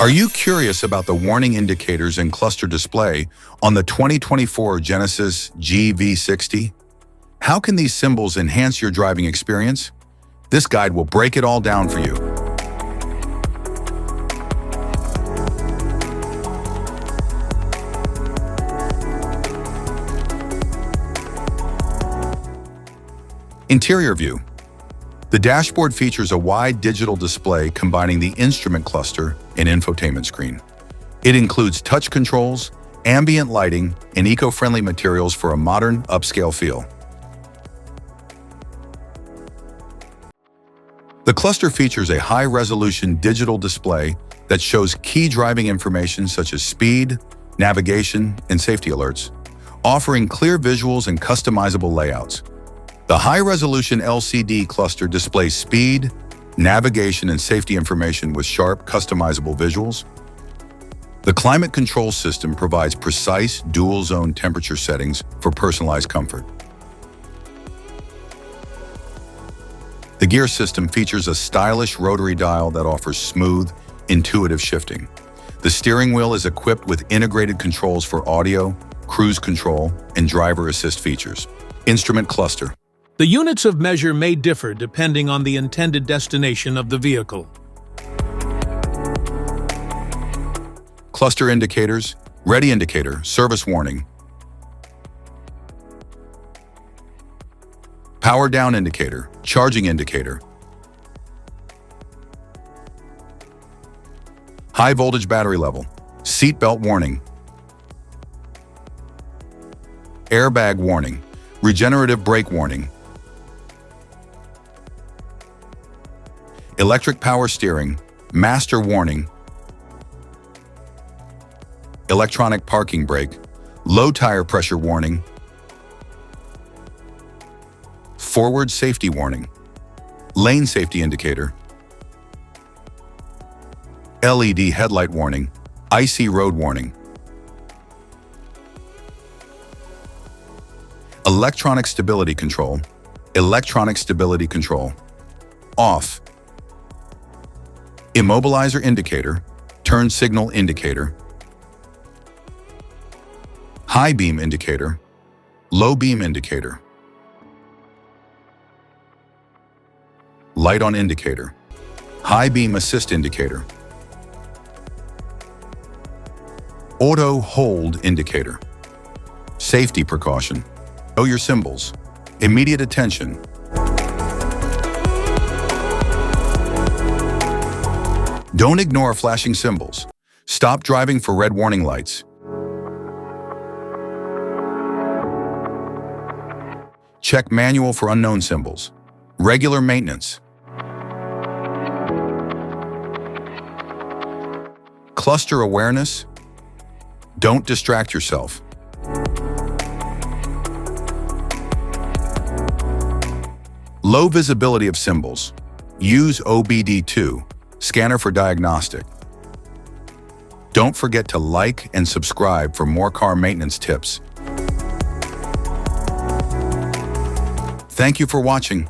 Are you curious about the warning indicators and cluster display on the 2024 Genesis GV60? How can these symbols enhance your driving experience? This guide will break it all down for you. Interior view. The dashboard features a wide digital display combining the instrument cluster and infotainment screen. It includes touch controls, ambient lighting, and eco-friendly materials for a modern, upscale feel. The cluster features a high-resolution digital display that shows key driving information such as speed, navigation, and safety alerts, offering clear visuals and customizable layouts. The high-resolution LCD cluster displays speed, navigation, and safety information with sharp, customizable visuals. The climate control system provides precise dual-zone temperature settings for personalized comfort. The gear system features a stylish rotary dial that offers smooth, intuitive shifting. The steering wheel is equipped with integrated controls for audio, cruise control, and driver assist features. Instrument cluster. The units of measure may differ depending on the intended destination of the vehicle. Cluster indicators, ready indicator, service warning. Power down indicator, charging indicator. High voltage battery level, seat belt warning. Airbag warning, regenerative brake warning. Electric power steering, master warning. Electronic parking brake, low tire pressure warning. Forward safety warning, lane safety indicator. LED headlight warning, icy road warning. Electronic stability control, off. Immobilizer indicator, turn signal indicator. High beam indicator, low beam indicator. Light on indicator, high beam assist indicator. Auto hold indicator. Safety precaution. Know your symbols. Immediate attention. Don't ignore flashing symbols. Stop driving for red warning lights. Check manual for unknown symbols. Regular maintenance. Cluster awareness. Don't distract yourself. Low visibility of symbols. Use OBD2, scanner for diagnostic. Don't forget to like and subscribe for more car maintenance tips. Thank you for watching.